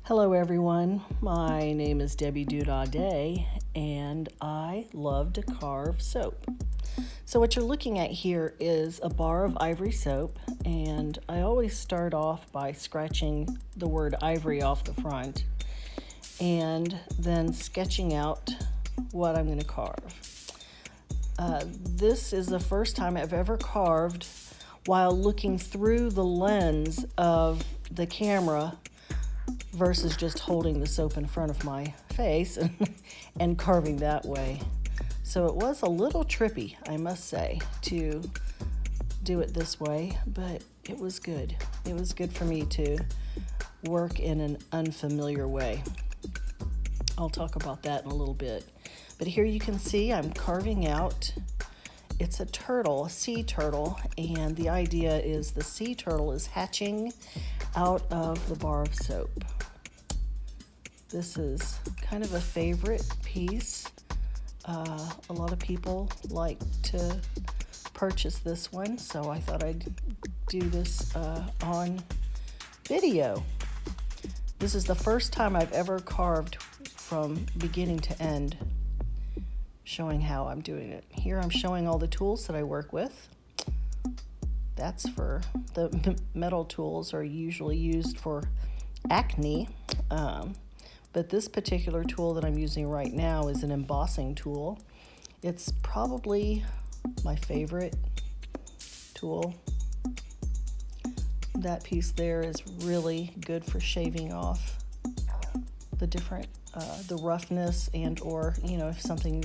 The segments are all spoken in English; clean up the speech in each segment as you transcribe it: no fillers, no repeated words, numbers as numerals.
Hello, everyone. My name is Debbie Day, and I love to carve soap. So, what you're looking at here is a bar of ivory soap, and I always start off by scratching the word ivory off the front and then sketching out what I'm going to carve. This is the first time I've ever carved while looking through the lens of the camera versus just holding the soap in front of my face and carving that way. So it was a little trippy, I must say, to do it this way, but it was good. It was good for me to work in an unfamiliar way. I'll talk about that in a little bit. But here you can see I'm carving out, it's a turtle, a sea turtle, and the idea is the sea turtle is hatching out of the bar of soap. This is kind of a favorite piece. A lot of people like to purchase this one, so I thought I'd do this on video. This is the first time I've ever carved from beginning to end, showing how I'm doing it. Here I'm showing all the tools that I work with. That's for the metal tools are usually used for acne. But this particular tool that I'm using right now is an embossing tool. It's probably my favorite tool. That piece there is really good for shaving off the different, the roughness and or, if something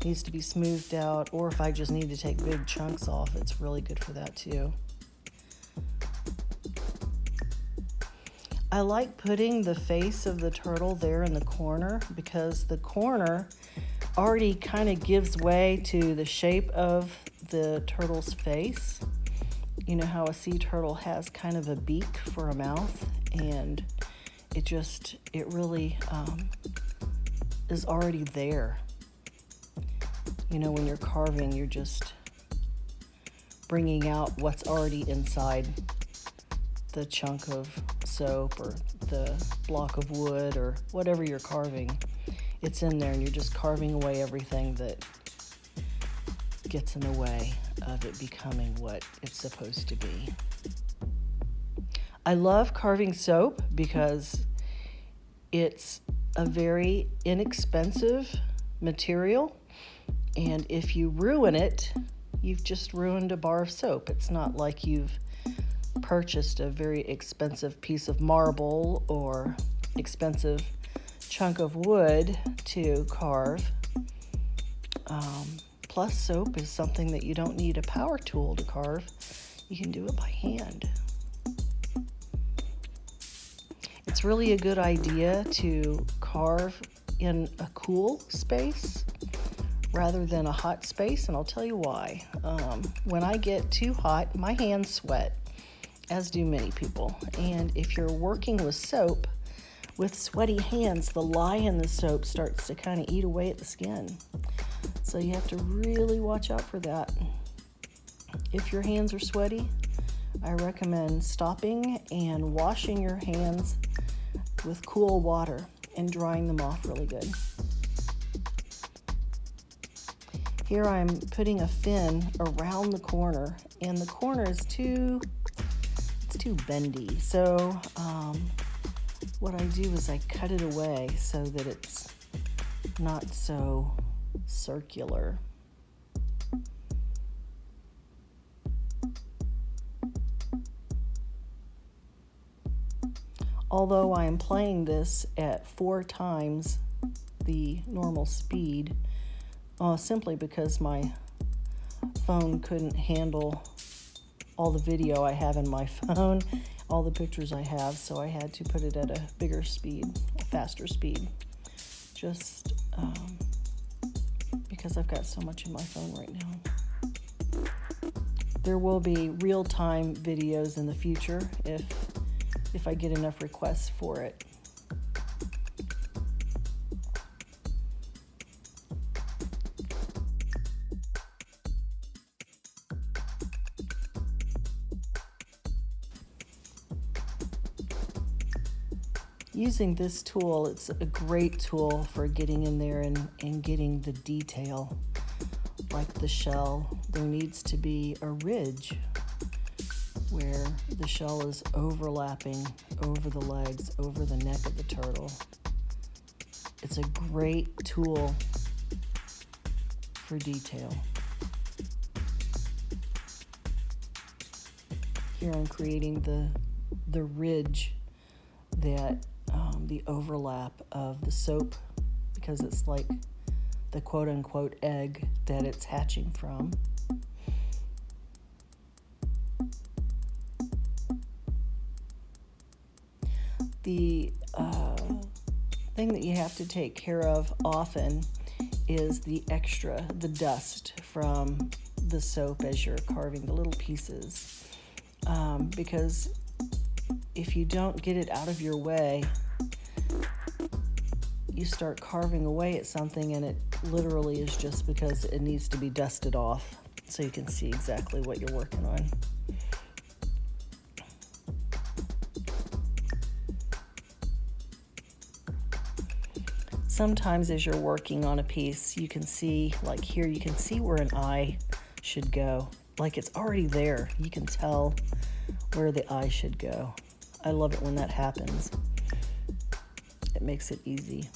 needs to be smoothed out, or if I just need to take big chunks off, it's really good for that too. I like putting the face of the turtle there in the corner because the corner already kind of gives way to the shape of the turtle's face. You know how a sea turtle has kind of a beak for a mouth, and it really is already there. When you're carving, you're just bringing out what's already inside the chunk of soap or the block of wood or whatever you're carving. It's in there, and you're just carving away everything that gets in the way of it becoming what it's supposed to be. I love carving soap because it's a very inexpensive material, and if you ruin it, you've just ruined a bar of soap. It's not like you've purchased a very expensive piece of marble or expensive chunk of wood to carve. Plus, soap is something that you don't need a power tool to carve. You can do it by hand. It's really a good idea to carve in a cool space rather than a hot space, and I'll tell you why. When I get too hot, my hands sweat, as do many people. And if you're working with soap, with sweaty hands, the lye in the soap starts to kind of eat away at the skin. So you have to really watch out for that. If your hands are sweaty, I recommend stopping and washing your hands with cool water and drying them off really good. Here I'm putting a fin around the corner, and the corner is too bendy. So what I do is I cut it away so that it's not so circular. Although I am playing this at 4 times the normal speed, simply because my phone couldn't handle all the video I have in my phone, all the pictures I have, so I had to put it at a bigger speed, a faster speed, just because I've got so much in my phone right now. There will be real-time videos in the future if I get enough requests for it. using this tool, it's a great tool for getting in there and getting the detail. Like the shell, there needs to be a ridge where the shell is overlapping over the legs, over the neck of the turtle. It's a great tool for detail. Here I'm creating the ridge that the overlap of the soap, because it's like the quote-unquote egg that it's hatching from. The thing that you have to take care of often is the dust from the soap as you're carving the little pieces. Because if you don't get it out of your way, you start carving away at something and it literally is just because it needs to be dusted off so you can see exactly what you're working on. Sometimes as you're working on a piece, you can see, like here, you can see where an eye should go. Like it's already there. You can tell where the eye should go. I love it when that happens. It makes it easy.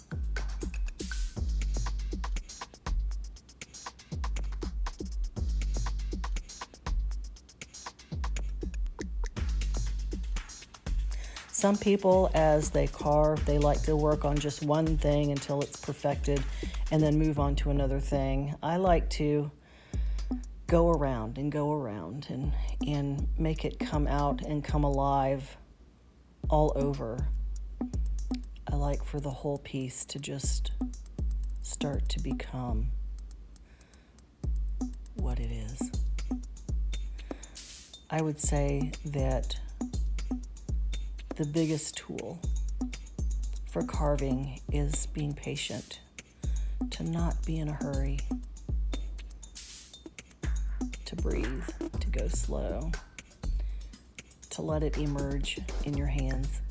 Some people, as they carve, they like to work on just one thing until it's perfected and then move on to another thing. I like to go around and make it come out and come alive all over. I like for the whole piece to just start to become what it is. I would say that the biggest tool for carving is being patient, to not be in a hurry, to breathe, to go slow, to let it emerge in your hands.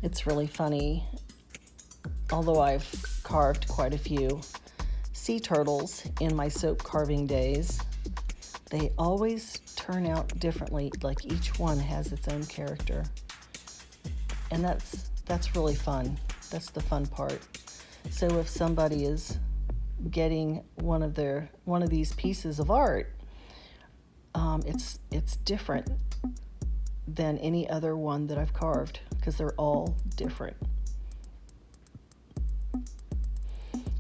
It's really funny, although I've carved quite a few sea turtles in my soap carving days, they always turn out differently. Like each one has its own character. And that's really fun. That's the fun part. So if somebody is getting one of these pieces of art, it's different than any other one that I've carved, because they're all different.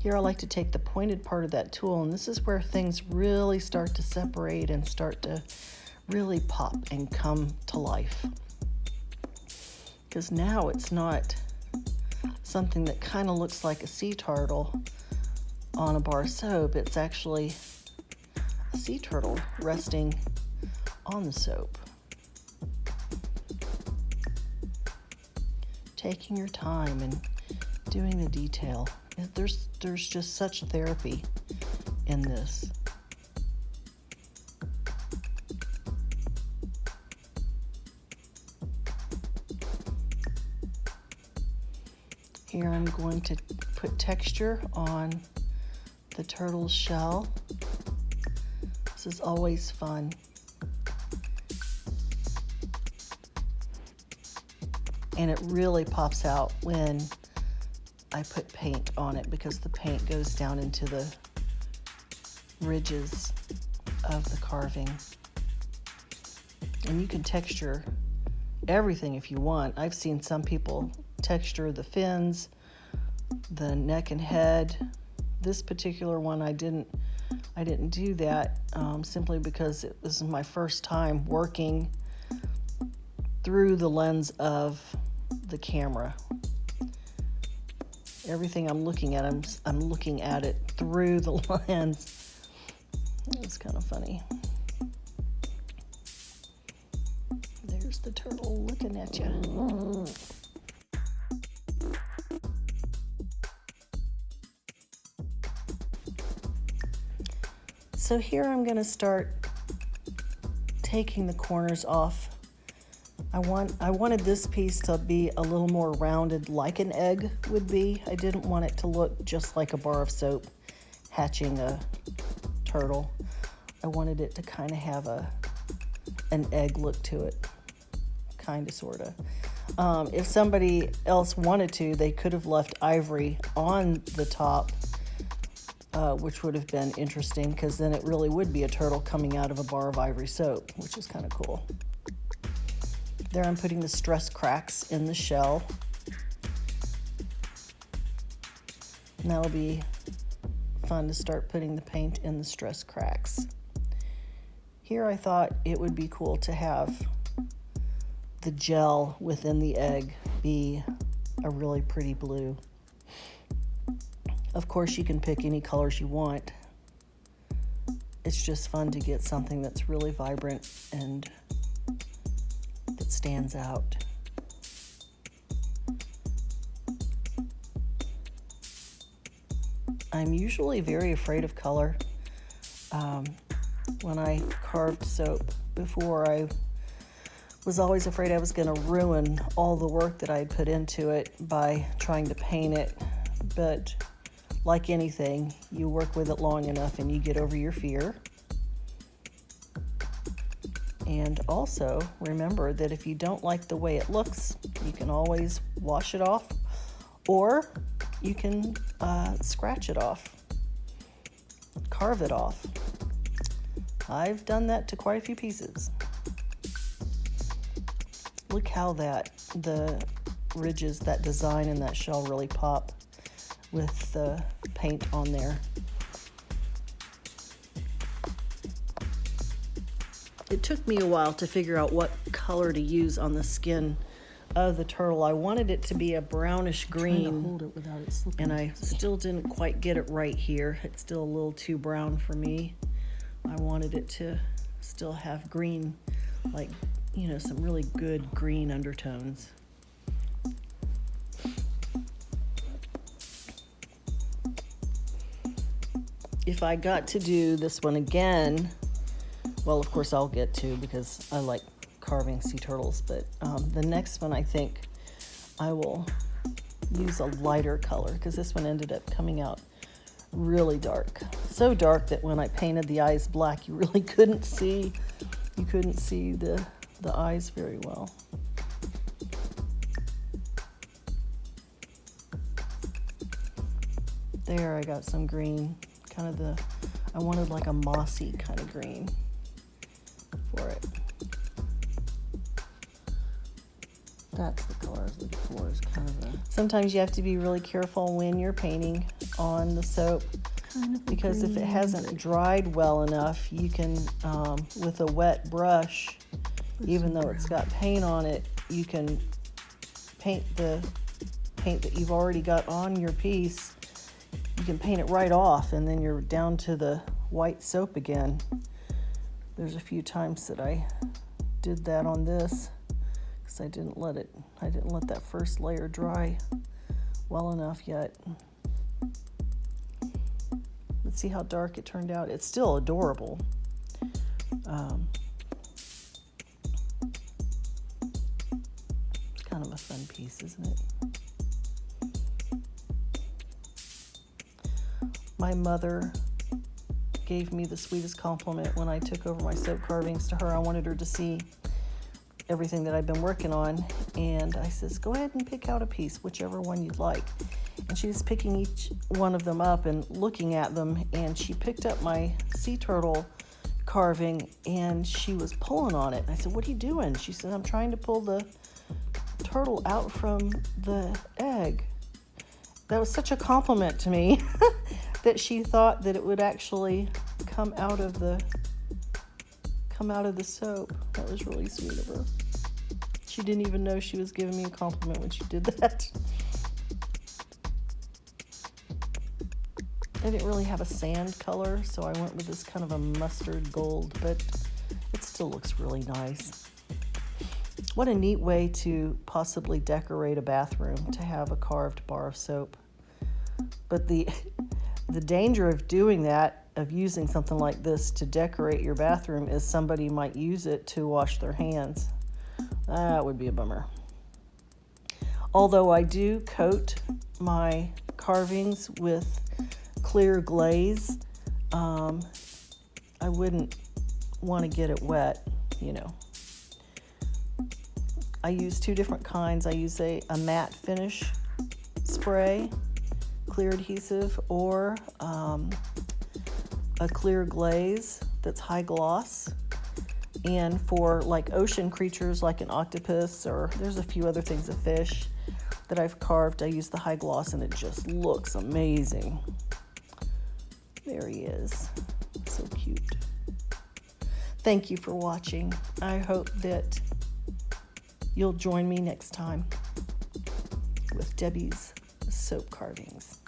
Here I like to take the pointed part of that tool, and this is where things really start to separate and start to really pop and come to life. Because now it's not something that kind of looks like a sea turtle on a bar of soap. It's actually a sea turtle resting on the soap. Taking your time and doing the detail. There's just such therapy in this. Here I'm going to put texture on the turtle's shell. This is always fun. And it really pops out when I put paint on it, because the paint goes down into the ridges of the carving. And you can texture everything if you want. I've seen some people texture the fins, the neck and head. This particular one I didn't do that simply because it was my first time working through the lens of the camera. Everything I'm looking at, I'm looking at it through the lens It was kind of funny. There's the turtle looking at you. So here I'm going to start taking the corners off. I wanted this piece to be a little more rounded, like an egg would be. I didn't want it to look just like a bar of soap hatching a turtle. I wanted it to kind of have an egg look to it, kind of, sort of. If somebody else wanted to, they could have left ivory on the top, which would have been interesting, because then it really would be a turtle coming out of a bar of ivory soap, which is kind of cool. There I'm putting the stress cracks in the shell. And that'll be fun to start putting the paint in the stress cracks. Here I thought it would be cool to have the gel within the egg be a really pretty blue. Of course, you can pick any colors you want. It's just fun to get something that's really vibrant and that stands out. I'm usually very afraid of color. When I carved soap before, I was always afraid I was going to ruin all the work that I had put into it by trying to paint it. But like anything, you work with it long enough and you get over your fear. And also remember that if you don't like the way it looks, you can always wash it off, or you can scratch it off, carve it off. I've done that to quite a few pieces. Look how the ridges, that design in that shell really pop with the paint on there. It took me a while to figure out what color to use on the skin of the turtle. I wanted it to be a brownish green, trying to hold it without it slipping. and I still didn't quite get it right here. It's still a little too brown for me. I wanted it to still have green, like, you know, some really good green undertones. If I got to do this one again, well, of course I'll get to, because I like carving sea turtles, but the next one I think I will use a lighter color, because this one ended up coming out really dark. So dark that when I painted the eyes black, you really couldn't see the eyes very well. There, I got some green, kind of I wanted like a mossy kind of green for it. That's the color I was looking for, is kind of a... Sometimes you have to be really careful when you're painting on the soap, because if it hasn't dried well enough, you can, with a wet brush, even though it's got paint on it, you can paint the paint that you've already got on your piece. You can paint it right off, and then you're down to the white soap again. There's a few times that I did that on this, because I didn't let that first layer dry well enough yet. Let's see how dark it turned out. It's still adorable. It's kind of a fun piece, isn't it? My mother gave me the sweetest compliment when I took over my soap carvings to her. I wanted her to see everything that I've been working on, and I says, go ahead and pick out a piece, whichever one you'd like. And she was picking each one of them up and looking at them, and she picked up my sea turtle carving, and she was pulling on it. And I said, what are you doing? She said, I'm trying to pull the turtle out from the egg. That was such a compliment to me that she thought that it would actually come out of the soap. That was really sweet of her. She didn't even know she was giving me a compliment when she did that. I didn't really have a sand color, so I went with this kind of a mustard gold, but it still looks really nice. What a neat way to possibly decorate a bathroom, to have a carved bar of soap. But the danger of doing that, of using something like this to decorate your bathroom, is somebody might use it to wash their hands. That would be a bummer. Although I do coat my carvings with clear glaze, I wouldn't want to get it wet, you know. I use two different kinds. I use a matte finish spray, clear adhesive, or a clear glaze that's high gloss. And for like ocean creatures like an octopus, or there's a few other things, a fish that I've carved, I use the high gloss and it just looks amazing. There he is. So cute. Thank you for watching. I hope that you'll join me next time with Debbie's soap carvings.